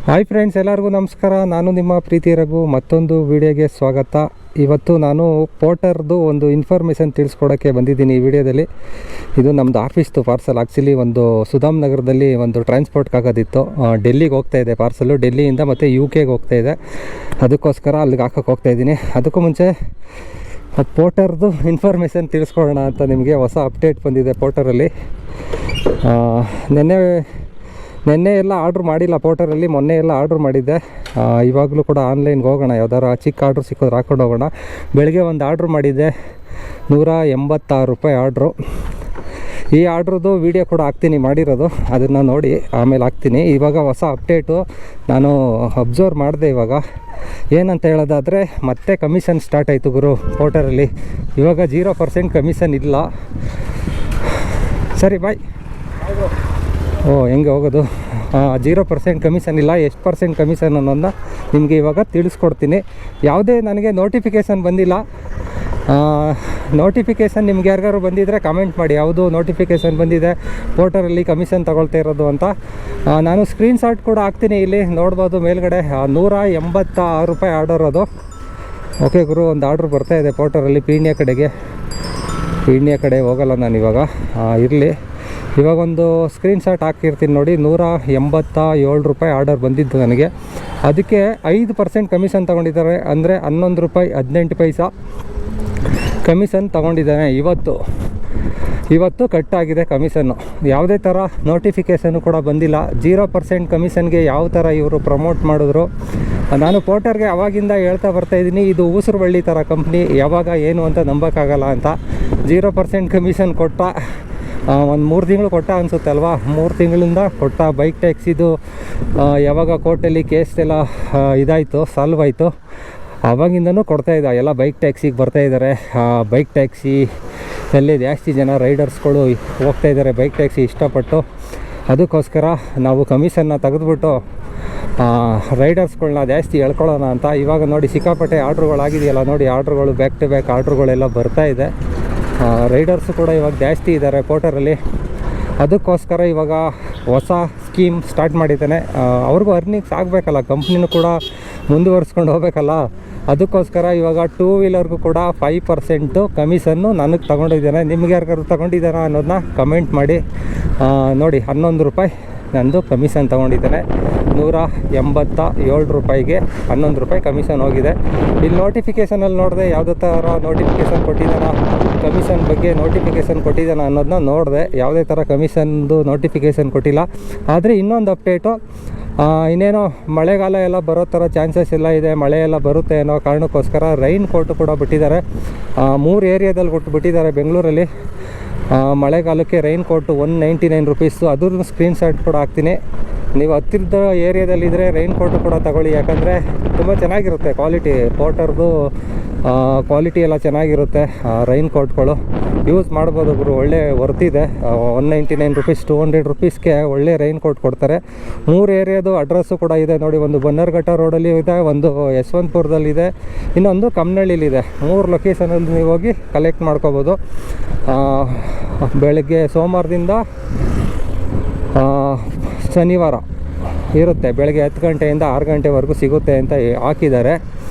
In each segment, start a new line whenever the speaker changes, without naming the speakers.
Hi friends, ಎಲ್ಲರಿಗೂ ನಮಸ್ಕಾರ. ನಾನು ನಿಮ್ಮ ಪ್ರೀತಿ ರಘು. ಮತ್ತೊಂದು ವಿಡಿಯೋಗೆ ಸ್ವಾಗತ. ಇವತ್ತು ನಾನು ಪೋರ್ಟರ್ದು ಒಂದು ಇನ್ಫಾರ್ಮೇಷನ್ ತಿಳಿಸ್ಕೊಡೋಕ್ಕೆ ಬಂದಿದ್ದೀನಿ ಈ ವಿಡಿಯೋದಲ್ಲಿ. ಇದು ನಮ್ಮದು ಆಫೀಸ್ದು ಪಾರ್ಸಲ್. ಆ್ಯಕ್ಚುಲಿ ಒಂದು ಸುಧಾಮ್ ನಗರದಲ್ಲಿ ಒಂದು ಟ್ರಾನ್ಸ್ಪೋರ್ಟ್ಗೆ ಆಗೋದಿತ್ತು. ಡೆಲ್ಲಿಗೆ ಹೋಗ್ತಾಯಿದೆ ಪಾರ್ಸಲು. ಡೆಲ್ಲಿಯಿಂದ ಮತ್ತು UK ಹೋಗ್ತಾಯಿದೆ. ಅದಕ್ಕೋಸ್ಕರ ಅಲ್ಲಿಗೆ ಹಾಕೋಕ್ಕೆ ಹೋಗ್ತಾಯಿದ್ದೀನಿ. ಅದಕ್ಕೂ ಮುಂಚೆ ಪೋರ್ಟರ್ದು ಇನ್ಫಾರ್ಮೇಷನ್ ತಿಳಿಸ್ಕೊಡೋಣ ಅಂತ ನಿಮಗೆ ಹೊಸ ಅಪ್ಡೇಟ್ ಬಂದಿದೆ ಪೋರ್ಟರಲ್ಲಿ. ನೆನ್ನೆ ಎಲ್ಲ ಆರ್ಡ್ರ್ ಮಾಡಿಲ್ಲ ಪೋರ್ಟರಲ್ಲಿ, ಮೊನ್ನೆ ಎಲ್ಲ ಆರ್ಡ್ರ್ ಮಾಡಿದ್ದೆ. ಇವಾಗಲೂ ಕೂಡ ಆನ್ಲೈನ್ಗೆ ಹೋಗೋಣ, ಯಾವ್ದಾರು ಚಿಕ್ಕ ಆರ್ಡ್ರ್ ಸಿಕ್ಕೋದ್ರೆ ಹಾಕ್ಕೊಂಡು ಹೋಗೋಣ. ಬೆಳಗ್ಗೆ ಒಂದು ಆರ್ಡ್ರ್ ಮಾಡಿದ್ದೆ, ₹186 ಆರ್ಡ್ರು. ಈ ಆರ್ಡ್ರದ್ದು ವೀಡಿಯೋ ಕೂಡ ಹಾಕ್ತೀನಿ, ಮಾಡಿರೋದು, ಅದನ್ನು ನೋಡಿ ಆಮೇಲೆ ಹಾಕ್ತೀನಿ. ಇವಾಗ ಹೊಸ ಅಪ್ಡೇಟು ನಾನು ಅಬ್ಸರ್ವ್ ಮಾಡಿದೆ. ಇವಾಗ ಏನಂತ ಹೇಳೋದಾದರೆ, ಮತ್ತೆ ಕಮಿಷನ್ ಸ್ಟಾರ್ಟ್ ಆಯಿತು ಗುರು ಪೋರ್ಟರಲ್ಲಿ. ಇವಾಗ 0% ಕಮಿಷನ್ ಇಲ್ಲ. ಸರಿ ಬಾಯ್. ಹೆಂಗೆ ಹೋಗೋದು? 0% ಕಮಿಷನ್ ಇಲ್ಲ. ಎಷ್ಟು ಪರ್ಸೆಂಟ್ ಕಮಿಷನ್ ಅನ್ನೋದನ್ನ ನಿಮಗೆ ಇವಾಗ ತಿಳಿಸ್ಕೊಡ್ತೀನಿ. ಯಾವುದೇ ನನಗೆ ನೋಟಿಫಿಕೇಷನ್ ಬಂದಿಲ್ಲ. ನೋಟಿಫಿಕೇಷನ್ ನಿಮ್ಗೆ ಯಾರಿಗಾರು ಬಂದಿದ್ದರೆ ಕಮೆಂಟ್ ಮಾಡಿ, ಯಾವುದು ನೋಟಿಫಿಕೇಷನ್ ಬಂದಿದೆ ಪೋರ್ಟರಲ್ಲಿ ಕಮಿಷನ್ ತಗೊಳ್ತಾ ಇರೋದು ಅಂತ. ನಾನು ಸ್ಕ್ರೀನ್ಶಾಟ್ ಕೂಡ ಹಾಕ್ತೀನಿ, ಇಲ್ಲಿ ನೋಡ್ಬೋದು ಮೇಲ್ಗಡೆ. ₹186 ಆರ್ಡರ್ ಅದು. ಓಕೆ ಗುರು, ಒಂದು ಆರ್ಡ್ರ್ ಬರ್ತಾಯಿದೆ ಪೋರ್ಟರಲ್ಲಿ ಪೀಣ್ಯ ಕಡೆ ಹೋಗಲ್ಲ ನಾನು ಇವಾಗ. ಇರಲಿ, ಇವಾಗ ಒಂದು ಸ್ಕ್ರೀನ್ಶಾಟ್ ಹಾಕಿರ್ತೀನಿ ನೋಡಿ. ₹187 ಆರ್ಡರ್ ಬಂದಿದ್ದು ನನಗೆ. ಅದಕ್ಕೆ 5% ಕಮಿಷನ್ ತೊಗೊಂಡಿದ್ದಾರೆ. ಅಂದರೆ ₹11.18 ಕಮಿಷನ್ ತೊಗೊಂಡಿದ್ದಾನೆ. ಇವತ್ತು ಕಟ್ ಆಗಿದೆ ಕಮಿಷನ್ನು. ಯಾವುದೇ ಥರ ನೋಟಿಫಿಕೇಷನ್ನು ಕೂಡ ಬಂದಿಲ್ಲ. 0% ಕಮಿಷನ್ಗೆ ಯಾವ ಥರ ಇವರು ಪ್ರಮೋಟ್ ಮಾಡಿದ್ರು. ನಾನು ಪೋರ್ಟರ್ಗೆ ಅವಾಗಿಂದ ಹೇಳ್ತಾ ಬರ್ತಾಯಿದ್ದೀನಿ, ಇದು ಊಸುರುಬಳ್ಳಿ ಥರ ಕಂಪ್ನಿ, ಯಾವಾಗ ಏನು ಅಂತ ನಂಬೋಕ್ಕಾಗಲ್ಲ ಅಂತ. 0% ಕಮಿಷನ್ ಕೊಟ್ಟ ಒಂದು 3 ತಿಂಗಳು ಕೊಟ್ಟ ಅನಿಸುತ್ತೆ ಅಲ್ವಾ. 3 ತಿಂಗಳಿಂದ ಕೊಟ್ಟ. ಬೈಕ್ ಟ್ಯಾಕ್ಸಿದು ಯಾವಾಗ ಕೋರ್ಟಲ್ಲಿ ಕೇಸ್ ಎಲ್ಲ ಇದಾಯಿತು, ಸಾಲ್ವ್ ಆಯಿತು, ಆವಾಗಿಂದನೂ ಕೊಡ್ತಾಯಿದ್ದ. ಎಲ್ಲ ಬೈಕ್ ಟ್ಯಾಕ್ಸಿಗೆ ಬರ್ತಾಯಿದ್ದಾರೆ. ಬೈಕ್ ಟ್ಯಾಕ್ಸಿಯಲ್ಲಿ ಜಾಸ್ತಿ ಜನ ರೈಡರ್ಸ್ಗಳು ಹೋಗ್ತಾಯಿದ್ದಾರೆ ಬೈಕ್ ಟ್ಯಾಕ್ಸಿ ಇಷ್ಟಪಟ್ಟು. ಅದಕ್ಕೋಸ್ಕರ ನಾವು ಕಮಿಷನ್ನ ತೆಗೆದುಬಿಟ್ಟು ರೈಡರ್ಸ್ಗಳನ್ನ ಜಾಸ್ತಿ ಎಳ್ಕೊಳ್ಳೋಣ ಅಂತ. ಇವಾಗ ನೋಡಿ ಸಿಕ್ಕಾಪಟ್ಟೆ ಆರ್ಡ್ರುಗಳಾಗಿದೆಯಲ್ಲ ನೋಡಿ, ಆರ್ಡ್ರುಗಳು ಬ್ಯಾಕ್ ಟು ಬ್ಯಾಕ್ ಆರ್ಡ್ರುಗಳೆಲ್ಲ ಬರ್ತಾಯಿದೆ. ರೈಡರ್ಸು ಕೂಡ ಇವಾಗ ಜಾಸ್ತಿ ಇದ್ದಾರೆ ಪೋರ್ಟರಲ್ಲಿ. ಅದಕ್ಕೋಸ್ಕರ ಇವಾಗ ಹೊಸ ಸ್ಕೀಮ್ ಸ್ಟಾರ್ಟ್ ಮಾಡಿದ್ದಾನೆ. ಅವ್ರಿಗೂ ಅರ್ನಿಂಗ್ಸ್ ಆಗಬೇಕಲ್ಲ, ಕಂಪ್ನಿನೂ ಕೂಡ ಮುಂದುವರ್ಸ್ಕೊಂಡು ಹೋಗಬೇಕಲ್ಲ. ಅದಕ್ಕೋಸ್ಕರ ಇವಾಗ 2 ವೀಲರ್ಗೂ ಕೂಡ 5% ಕಮಿಷನ್ನು ನನಗೆ ತೊಗೊಂಡಿದ್ದಾನೆ. ನಿಮ್ಗೆ ಯಾರಿಗಾರು ತೊಗೊಂಡಿದ್ದಾನ ಅನ್ನೋದನ್ನ ಕಮೆಂಟ್ ಮಾಡಿ. ನೋಡಿ, ₹11 ನಂದು ಕಮಿಷನ್ ತೊಗೊಂಡಿದ್ದಾನೆ. ₹187ಗೆ ₹11 ಕಮಿಷನ್ ಹೋಗಿದೆ. ಇಲ್ಲಿ ನೋಟಿಫಿಕೇಷನಲ್ಲಿ ನೋಡಿದೆ, ಯಾವುದೇ ಥರ ನೋಟಿಫಿಕೇಷನ್ ಕೊಟ್ಟಿದ್ದಾನ, ಕಮಿಷನ್ ಬಗ್ಗೆ ನೋಟಿಫಿಕೇಷನ್ ಕೊಟ್ಟಿದ್ದಾನ ಅನ್ನೋದನ್ನ ನೋಡಿದೆ. ಯಾವುದೇ ಥರ ಕಮಿಷನ್ದು ನೋಟಿಫಿಕೇಷನ್ ಕೊಟ್ಟಿಲ್ಲ. ಆದರೆ ಇನ್ನೊಂದು ಅಪ್ಡೇಟು, ಇನ್ನೇನೋ ಮಳೆಗಾಲ ಎಲ್ಲ ಬರೋ ಥರ ಚಾನ್ಸಸ್ ಎಲ್ಲ ಇದೆ. ಮಳೆ ಎಲ್ಲ ಬರುತ್ತೆ ಅನ್ನೋ ಕಾರಣಕ್ಕೋಸ್ಕರ ರೈನ್ ಕೋಟು ಕೂಡ ಬಿಟ್ಟಿದ್ದಾರೆ. 3 ಏರಿಯಾದಲ್ಲಿ ಬಿಟ್ಟಿದ್ದಾರೆ ಬೆಂಗಳೂರಲ್ಲಿ. ಮಳೆಗಾಲಕ್ಕೆ ರೈನ್ ಕೋಟು ₹199. ಅದ್ರ ಸ್ಕ್ರೀನ್ಶಾಟ್ ಕೂಡ ಹಾಕ್ತೀನಿ. ನೀವು ಹತ್ತಿರದ ಏರಿಯಾದಲ್ಲಿದ್ದರೆ ರೈನ್ ಕೋಟು ಕೂಡ ತಗೊಳ್ಳಿ, ಯಾಕಂದರೆ ತುಂಬ ಚೆನ್ನಾಗಿರುತ್ತೆ ಕ್ವಾಲಿಟಿ. ಪೋರ್ಟರ್ದು ಕ್ವಾಲಿಟಿ ಎಲ್ಲ ಚೆನ್ನಾಗಿರುತ್ತೆ. ರೈನ್ ಕೋಟ್ಗಳು ಯೂಸ್ ಮಾಡ್ಬೋದು ಗುರು, ಒಳ್ಳೆ ವರ್ತಿದೆ. ₹199 ₹200ಗೆ ಒಳ್ಳೆ ರೈನ್ ಕೋಟ್ ಕೊಡ್ತಾರೆ. 3 ಏರಿಯಾದು ಅಡ್ರೆಸ್ಸು ಕೂಡ ಇದೆ ನೋಡಿ. ಒಂದು ಬನ್ನರ್ಘಟ್ಟ ರೋಡಲ್ಲಿ ಇದೆ, ಒಂದು ಯಶವಂತಪುರದಲ್ಲಿದೆ, ಇನ್ನೊಂದು ಕಮ್ಮನಹಳ್ಳಿಲಿದೆ. 3 ಲೊಕೇಶನಲ್ಲಿ ನೀವು ಹೋಗಿ ಕಲೆಕ್ಟ್ ಮಾಡ್ಕೋಬೋದು. ಬೆಳಗ್ಗೆ ಸೋಮವಾರದಿಂದ ಶನಿವಾರ ಇರುತ್ತೆ. ಬೆಳಗ್ಗೆ 10 ಗಂಟೆಯಿಂದ 6 ಗಂಟೆವರೆಗೂ ಸಿಗುತ್ತೆ ಅಂತ ಹಾಕಿದ್ದಾರೆ.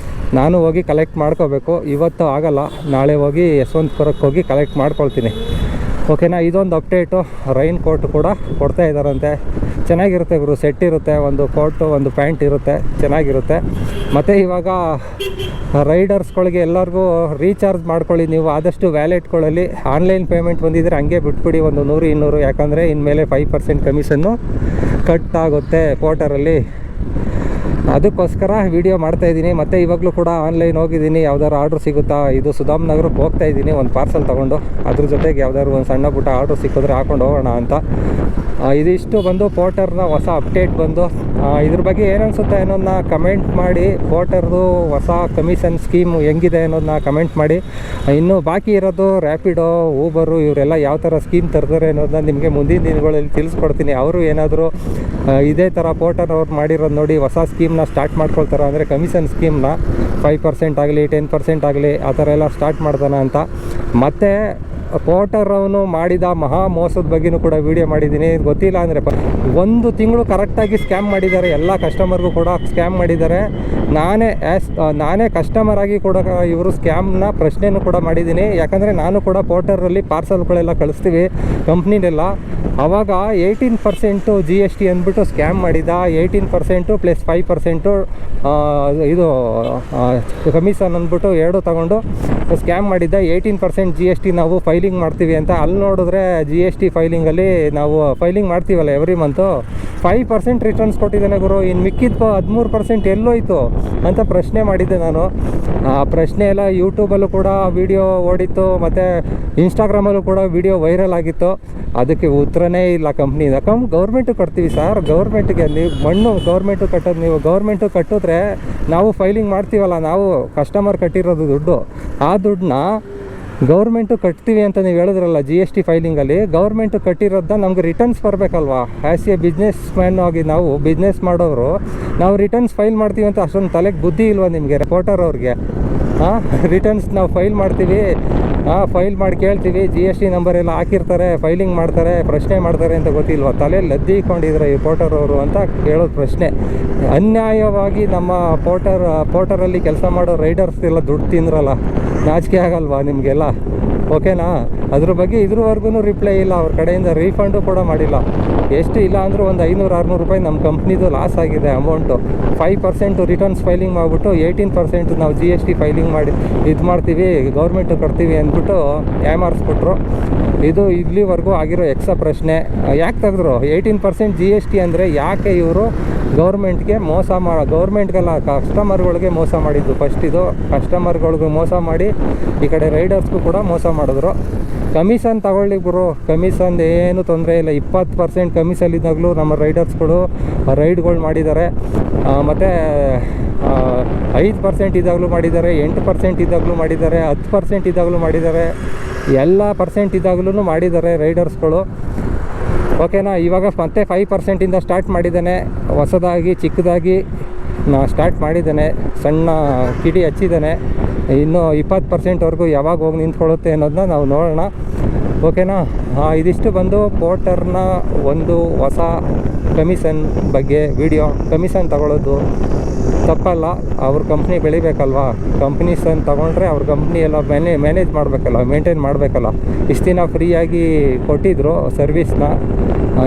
ನಾನು ಹೋಗಿ ಕಲೆಕ್ಟ್ ಮಾಡ್ಕೋಬೇಕು. ಇವತ್ತು ಆಗಲ್ಲ, ನಾಳೆ ಹೋಗಿ ಯಶವಂತಪುರಕ್ಕೆ ಹೋಗಿ ಕಲೆಕ್ಟ್ ಮಾಡ್ಕೊಳ್ತೀನಿ. ಓಕೆನಾ? ಇದೊಂದು ಅಪ್ಡೇಟು. ರೈನ್ ಕೋಟ್ ಕೂಡ ಕೊಡ್ತಾ ಇದ್ದಾರಂತೆ. ಚೆನ್ನಾಗಿರುತ್ತೆ ಗುರು, ಸೆಟ್ ಇರುತ್ತೆ. ಒಂದು ಕೋಟು, ಒಂದು ಪ್ಯಾಂಟ್ ಇರುತ್ತೆ, ಚೆನ್ನಾಗಿರುತ್ತೆ. ಮತ್ತು ಇವಾಗ ರೈಡರ್ಸ್ಗಳಿಗೆ ಎಲ್ಲರಿಗೂ ರೀಚಾರ್ಜ್ ಮಾಡ್ಕೊಳ್ಳಿ ನೀವು ಆದಷ್ಟು. ವ್ಯಾಲೆಟ್ಗಳಲ್ಲಿ ಆನ್ಲೈನ್ ಪೇಮೆಂಟ್ ಬಂದಿದ್ದರೆ ಹಂಗೆ ಬಿಟ್ಬಿಡಿ, ಒಂದು 100-200. ಯಾಕಂದರೆ ಇನ್ಮೇಲೆ 5% ಕಮಿಷನ್ನು ಕಟ್ ಆಗುತ್ತೆ ಪೋರ್ಟರಲ್ಲಿ. ಅದಕ್ಕೋಸ್ಕರ ವಿಡಿಯೋ ಮಾಡ್ತಾಯಿದ್ದೀನಿ. ಮತ್ತು ಇವಾಗಲೂ ಕೂಡ ಆನ್ಲೈನ್ ಹೋಗಿದ್ದೀನಿ, ಯಾವ್ದಾದ್ರು ಆರ್ಡ್ರ್ ಸಿಗುತ್ತಾ. ಇದು ಸುಧಾಮ್ ನಗರಕ್ಕೆ ಹೋಗ್ತಾಯಿದ್ದೀನಿ ಒಂದು ಪಾರ್ಸಲ್ ತೊಗೊಂಡು. ಅದ್ರ ಜೊತೆಗೆ ಯಾವ್ದಾದ್ರು ಒಂದು ಸಣ್ಣ ಪುಟ್ಟ ಆರ್ಡ್ರ್ ಸಿಕ್ಕಿದ್ರೆ ಹಾಕೊಂಡು ಹೋಗೋಣ ಅಂತ. ಇದಿಷ್ಟು ಬಂದು ಪೋರ್ಟರ್ನ ಹೊಸ ಅಪ್ಡೇಟ್ ಬಂದು. ಇದ್ರ ಬಗ್ಗೆ ಏನನ್ಸುತ್ತೆ ಅನ್ನೋದನ್ನ ಕಮೆಂಟ್ ಮಾಡಿ. ಪೋರ್ಟರ್ದು ಹೊಸ ಕಮಿಷನ್ ಸ್ಕೀಮು ಹೆಂಗಿದೆ ಅನ್ನೋದನ್ನ ಕಮೆಂಟ್ ಮಾಡಿ. ಇನ್ನೂ ಬಾಕಿ ಇರೋದು ರ್ಯಾಪಿಡೋ, ಊಬರು ಇವರೆಲ್ಲ ಯಾವ ಥರ ಸ್ಕೀಮ್ ತರ್ತಾರೆ ಅನ್ನೋದನ್ನ ನಿಮಗೆ ಮುಂದಿನ ದಿನಗಳಲ್ಲಿ ತಿಳಿಸ್ಕೊಡ್ತೀನಿ. ಅವರು ಏನಾದರೂ ಇದೇ ಥರ ಪೋರ್ಟರ್ ಅವ್ರು ಮಾಡಿರೋದು ನೋಡಿ ಹೊಸ ಸ್ಕೀಮ್ನ ಸ್ಟಾರ್ಟ್ ಮಾಡ್ಕೊಳ್ತಾರೆ ಅಂದರೆ, ಕಮಿಷನ್ ಸ್ಕೀಮ್ನ 5% ಆಗಲಿ 10% ಆಗಲಿ ಆ ಥರ ಎಲ್ಲ ಸ್ಟಾರ್ಟ್ ಮಾಡ್ತಾನೆ ಅಂತ. ಮತ್ತು ಪೋರ್ಟರ್ ಅವನು ಮಾಡಿದ ಮಹಾ ಮೋಸದ ಬಗ್ಗೆನೂ ಕೂಡ ವಿಡಿಯೋ ಮಾಡಿದ್ದೀನಿ. ಗೊತ್ತಿಲ್ಲ ಅಂದರೆ 1 ತಿಂಗಳು ಕರೆಕ್ಟಾಗಿ ಸ್ಕ್ಯಾಮ್ ಮಾಡಿದ್ದಾರೆ, ಎಲ್ಲ ಕಸ್ಟಮರ್ಗೂ ಕೂಡ ಸ್ಕ್ಯಾಮ್ ಮಾಡಿದ್ದಾರೆ. ನಾನೇ ಕಸ್ಟಮರ್ ಆಗಿ ಕೂಡ ಇವರು ಸ್ಕ್ಯಾಮ್ನ ಪ್ರಶ್ನೆನೂ ಕೂಡ ಮಾಡಿದ್ದೀನಿ. ಯಾಕಂದರೆ ನಾನು ಕೂಡ ಪೋರ್ಟರಲ್ಲಿ ಪಾರ್ಸಲ್ಗಳೆಲ್ಲ ಕಳಿಸ್ತೀವಿ ಕಂಪ್ನಿನೆಲ್ಲ. ಆವಾಗ 18% GST ಅಂದ್ಬಿಟ್ಟು ಸ್ಕ್ಯಾಮ್ ಮಾಡಿದ. 18% ಪ್ಲಸ್ 5% ಇದು ಕಮಿಷನ್ ಅಂದ್ಬಿಟ್ಟು 2 ತಗೊಂಡು ಸ್ಕ್ಯಾಮ್ ಮಾಡಿದ್ದ. 18% GST ನಾವು ಫೈಲಿಂಗ್ ಮಾಡ್ತೀವಿ ಅಂತ. ಅಲ್ಲಿ ನೋಡಿದ್ರೆ GST ಫೈಲಿಂಗಲ್ಲಿ ನಾವು ಫೈಲಿಂಗ್ ಮಾಡ್ತೀವಲ್ಲ ಎವ್ರಿ ಮಂತು, 5% ರಿಟರ್ನ್ಸ್ ಕೊಟ್ಟಿದ್ದಾನೆ ಗುರು. ಇನ್ನು ಮಿಕ್ಕಿದ್ದು 13% ಎಲ್ಲೋಯ್ತು ಅಂತ ಪ್ರಶ್ನೆ ಮಾಡಿದ್ದೆ ನಾನು. ಆ ಪ್ರಶ್ನೆ ಎಲ್ಲ ಯೂಟ್ಯೂಬಲ್ಲೂ ಕೂಡ ವಿಡಿಯೋ ಓಡಿತ್ತು, ಮತ್ತು ಇನ್ಸ್ಟಾಗ್ರಾಮಲ್ಲೂ ಕೂಡ ವಿಡಿಯೋ ವೈರಲ್ ಆಗಿತ್ತು. ಅದಕ್ಕೆ ಉತ್ತರನೇ ಇಲ್ಲ ಕಂಪ್ನಿಯಿಂದ. ಗೌರ್ಮೆಂಟು ಕಟ್ತೀವಿ ಸರ್, ಗೌರ್ಮೆಂಟ್ಗೆ ನೀವು ಮಣ್ಣು ಗೌರ್ಮೆಂಟು ಕಟ್ಟೋದು. ನೀವು ಗೌರ್ಮೆಂಟು ಕಟ್ಟಿದ್ರೆ ನಾವು ಫೈಲಿಂಗ್ ಮಾಡ್ತೀವಲ್ಲ, ನಾವು ಕಸ್ಟಮರ್ ಕಟ್ಟಿರೋದು ದುಡ್ಡು, ಆ ದುಡ್ಡನ್ನ ಗೌರ್ಮೆಂಟು ಕಟ್ತೀವಿ ಅಂತ ನೀವು ಹೇಳಿದ್ರಲ್ಲ GST ಫೈಲಿಂಗಲ್ಲಿ. ಗೌರ್ಮೆಂಟು ಕಟ್ಟಿರೋದನ್ನ ನಮ್ಗೆ ರಿಟರ್ನ್ಸ್ ಬರಬೇಕಲ್ವಾ? ಆ್ಯಸ್ ಎ ಬಿಸ್ನೆಸ್ ಮ್ಯಾನ್ ಆಗಿ ನಾವು ಬಿಸ್ನೆಸ್ ಮಾಡೋರು ನಾವು ರಿಟರ್ನ್ಸ್ ಫೈಲ್ ಮಾಡ್ತೀವಿ ಅಂತ ಅಷ್ಟೊಂದು ತಲೆಗೆ ಬುದ್ಧಿ ಇಲ್ವಾ ನಿಮಗೆ ರಿಪೋರ್ಟರ್ ಅವ್ರಿಗೆ? ರಿಟರ್ನ್ಸ್ ನಾವು ಫೈಲ್ ಮಾಡ್ತೀವಿ, ಫೈಲ್ ಮಾಡಿ ಕೇಳ್ತೀವಿ, GST ನಂಬರ್ ಎಲ್ಲ ಹಾಕಿರ್ತಾರೆ, ಫೈಲಿಂಗ್ ಮಾಡ್ತಾರೆ, ಪ್ರಶ್ನೆ ಮಾಡ್ತಾರೆ ಅಂತ ಗೊತ್ತಿಲ್ವಾ? ತಲೆಯಲ್ಲಿ ಲದ್ದಿಕೊಂಡಿದ್ರೆ ಈ ಪೋರ್ಟರ್ ಅವರು ಅಂತ ಕೇಳೋದು ಪ್ರಶ್ನೆ. ಅನ್ಯಾಯವಾಗಿ ನಮ್ಮ ಪೋರ್ಟರಲ್ಲಿ ಕೆಲಸ ಮಾಡೋ ರೈಡರ್ಸ್ ಎಲ್ಲ ದುಡ್ಡು ತಿಂದ್ರಲ್ಲ, ನಾಚಿಕೆ ಆಗಲ್ವಾ ನಿಮಗೆಲ್ಲ? ಓಕೆನಾ? ಅದ್ರ ಬಗ್ಗೆ ಇದ್ರವರೆಗೂ ರಿಪ್ಲೈ ಇಲ್ಲ, ಅವ್ರ ಕಡೆಯಿಂದ ರೀಫಂಡು ಕೂಡ ಮಾಡಿಲ್ಲ. ಎಷ್ಟು ಇಲ್ಲ ಅಂದರೂ ಒಂದು 500-600 ರೂಪಾಯಿ ನಮ್ಮ ಕಂಪ್ನಿದು ಲಾಸ್ ಆಗಿದೆ ಅಮೌಂಟು. 5% ರಿಟರ್ನ್ಸ್ ಫೈಲಿಂಗ್ ಮಾಡಿಬಿಟ್ಟು 18% ನಾವು GST ಫೈಲಿಂಗ್ ಮಾಡಿ ಇದು ಮಾಡ್ತೀವಿ, ಗೌರ್ಮೆಂಟು ಕಟ್ತೀವಿ ಅಂದ್ಬಿಟ್ಟು ಯಾಮಾರಿಸ್ಬಿಟ್ರು. ಇದು ಇಲ್ಲಿವರೆಗೂ ಆಗಿರೋ ಪ್ರಶ್ನೆ. ಯಾಕೆ ತೆಗೆದ್ರು 18% GST ಅಂದರೆ? ಯಾಕೆ ಇವರು ಗೌರ್ಮೆಂಟ್ಗೆ ಗೌರ್ಮೆಂಟ್ಗೆಲ್ಲ ಕಸ್ಟಮರ್ಗಳಿಗೆ ಮೋಸ ಮಾಡಿದ್ದು ಫಸ್ಟ್. ಇದು ಕಸ್ಟಮರ್ಗಳಿಗೂ ಮೋಸ ಮಾಡಿ ಈ ಕಡೆ ರೈಡರ್ಸ್ಗೂ ಕೂಡ ಮೋಸ ಮಾಡಿದ್ರು. ಕಮಿಷನ್ ತಗೊಳ್ಳಿ ಗುರು, ಕಮಿಷನ್ ಏನು ತೊಂದರೆ ಇಲ್ಲ. 20% ಕಮಿಷನ್ ಇದ್ದಾಗಲೂ ನಮ್ಮ ರೈಡರ್ಸ್ಗಳು ರೈಡ್ಗಳು ಮಾಡಿದ್ದಾರೆ, ಮತ್ತು 5% ಇದ್ದಾಗಲೂ ಮಾಡಿದ್ದಾರೆ, 8% ಇದ್ದಾಗಲೂ ಮಾಡಿದ್ದಾರೆ, 10% ಇದ್ದಾಗಲೂ ಮಾಡಿದ್ದಾರೆ, ಎಲ್ಲ ಪರ್ಸೆಂಟ್ ಇದ್ದಾಗಲೂ ಮಾಡಿದ್ದಾರೆ ರೈಡರ್ಸ್ಗಳು. ಓಕೆನಾ? ಇವಾಗ ಮತ್ತೆ 5%ಇಂದ ಸ್ಟಾರ್ಟ್ ಮಾಡಿದ್ದಾನೆ, ಹೊಸದಾಗಿ ಚಿಕ್ಕದಾಗಿ ಸ್ಟಾರ್ಟ್ ಮಾಡಿದ್ದಾನೆ, ಸಣ್ಣ ಕಿಡಿ ಹಚ್ಚಿದ್ದಾನೆ. ಇನ್ನು 20%ವರೆಗೂ ಯಾವಾಗ ಹೋಗಿ ನಿಂತ್ಕೊಳ್ಳುತ್ತೆ ಅನ್ನೋದನ್ನ ನಾವು ನೋಡೋಣ. ಓಕೆನಾ? ಇದಿಷ್ಟು ಬಂದು ಪೋರ್ಟರ್ನ ಒಂದು ಹೊಸ ಕಮಿಷನ್ ಬಗ್ಗೆ ವಿಡಿಯೋ. ಕಮಿಷನ್ ತಗೊಳ್ಳೋದು ತಪ್ಪಲ್ಲ, ಅವ್ರ ಕಂಪ್ನಿ ಬೆಳಿಬೇಕಲ್ವ? ಕಂಪ್ನೀಸನ್ನು ತೊಗೊಂಡ್ರೆ ಅವ್ರ ಕಂಪ್ನಿ ಎಲ್ಲ ಮ್ಯಾನೇಜ್ ಮಾಡಬೇಕಲ್ಲ, ಮೇಂಟೈನ್ ಮಾಡಬೇಕಲ್ಲ. ಇಷ್ಟು ದಿನ ಫ್ರೀಯಾಗಿ ಕೊಟ್ಟಿದ್ದರು ಸರ್ವಿಸ್ನ,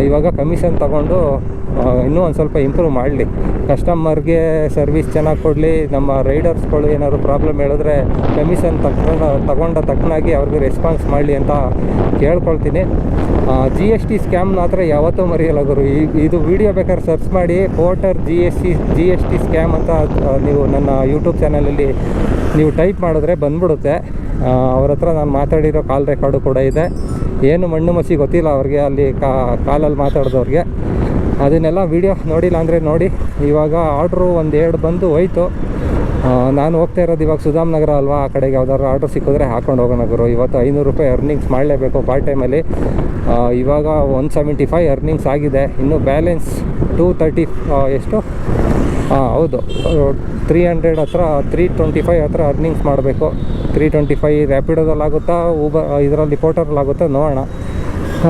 ಇವಾಗ ಕಮಿಷನ್ ತಗೊಂಡು ಇನ್ನೂ ಒಂದು ಸ್ವಲ್ಪ ಇಂಪ್ರೂವ್ ಮಾಡಲಿ, ಕಸ್ಟಮರ್ಗೆ ಸರ್ವಿಸ್ ಚೆನ್ನಾಗಿ ಕೊಡಲಿ. ನಮ್ಮ ರೈಡರ್ಸ್ಗಳು ಏನಾದ್ರು ಪ್ರಾಬ್ಲಮ್ ಹೇಳಿದ್ರೆ ಕಮಿಷನ್ ತಗೊಂಡ ತಕ್ಕನಾಗಿ ಅವ್ರಿಗೆ ರೆಸ್ಪಾನ್ಸ್ ಮಾಡಲಿ ಅಂತ ಕೇಳ್ಕೊಳ್ತೀನಿ. GST ಸ್ಕ್ಯಾಮ್ನ ಹತ್ರ ಯಾವತ್ತೂ ಮರೆಯಲ್ಲ ಗುರು. ಇದು ವಿಡಿಯೋ ಬೇಕಾದ್ರೆ ಸರ್ಚ್ ಮಾಡಿ, ಪೋರ್ಟರ್ GST ಸ್ಕ್ಯಾಮ್ ಅಂತ ನೀವು ನನ್ನ ಯೂಟ್ಯೂಬ್ ಚಾನಲಲ್ಲಿ ನೀವು ಟೈಪ್ ಮಾಡಿದ್ರೆ ಬಂದ್ಬಿಡುತ್ತೆ. ಅವ್ರ ಹತ್ರ ನಾನು ಮಾತಾಡಿರೋ ಕಾಲ್ ರೆಕಾರ್ಡು ಕೂಡ ಇದೆ. ಏನು ಮಣ್ಣು ಮಸಿ ಗೊತ್ತಿಲ್ಲ ಅವ್ರಿಗೆ, ಅಲ್ಲಿ ಕಾಲಲ್ಲಿ ಮಾತಾಡಿದವ್ರಿಗೆ. ಅದನ್ನೆಲ್ಲ ವೀಡಿಯೋ ನೋಡಿಲ್ಲ ಅಂದರೆ ನೋಡಿ. ಇವಾಗ ಆರ್ಡ್ರು 1-2 ಬಂದು ಹೋಯ್ತು. ನಾನು ಹೋಗ್ತಾ ಇರೋದು ಇವಾಗ ಸುಧಾಮ್ ನಗರ ಅಲ್ವಾ, ಆ ಕಡೆಗೆ ಯಾವ್ದಾದ್ರು ಆರ್ಡ್ರ್ ಸಿಕ್ಕಿದ್ರೆ ಹಾಕೊಂಡು ಹೋಗೋಣ ಗುರು. ಇವತ್ತು 500 ರೂಪಾಯಿ ಅರ್ನಿಂಗ್ಸ್ ಮಾಡಲೇಬೇಕು ಪಾರ್ಟ್ ಟೈಮಲ್ಲಿ. ಇವಾಗ 175 ಅರ್ನಿಂಗ್ಸ್ ಆಗಿದೆ, ಇನ್ನೂ ಬ್ಯಾಲೆನ್ಸ್ 230 ಎಷ್ಟು ಹೌದು 300 ಹತ್ರ 325 ಹತ್ರ ಅರ್ನಿಂಗ್ಸ್ ಮಾಡಬೇಕು. 325 ರ್ಯಾಪಿಡೋದಲ್ಲಾಗುತ್ತಾ, ಇದರಲ್ಲಿ ಪೋರ್ಟರಲ್ಲಾಗುತ್ತಾ ನೋಡೋಣ.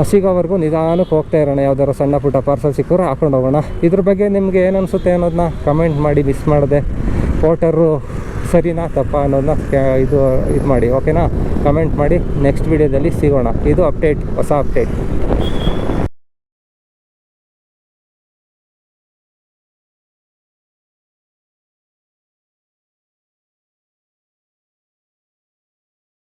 ಸಿಗೋವರೆಗೂ ನಿಧಾನಕ್ಕೆ ಹೋಗ್ತಾ ಇರೋಣ. ಯಾವ್ದಾದ್ರು ಸಣ್ಣ ಪುಟ್ಟ ಪಾರ್ಸಲ್ ಸಿಕ್ಕಿದ್ರೆ ಹಾಕೊಂಡು ಹೋಗೋಣ. ಇದ್ರ ಬಗ್ಗೆ ನಿಮಗೆ ಏನು ಅನಿಸುತ್ತೆ ಅನ್ನೋದನ್ನ ಕಮೆಂಟ್ ಮಾಡಿ. ಮಿಸ್ ಮಾಡಿದೆ ಪೋರ್ಟರು ಸರಿನಾ ತಪ್ಪಾ ಅನ್ನೋದನ್ನ ಇದು ಮಾಡಿ. ಓಕೆನಾ? ಕಮೆಂಟ್ ಮಾಡಿ. ನೆಕ್ಸ್ಟ್ ವೀಡಿಯೋದಲ್ಲಿ ಸಿಗೋಣ. ಇದು ಅಪ್ಡೇಟ್, ಹೊಸ ಅಪ್ಡೇಟ್.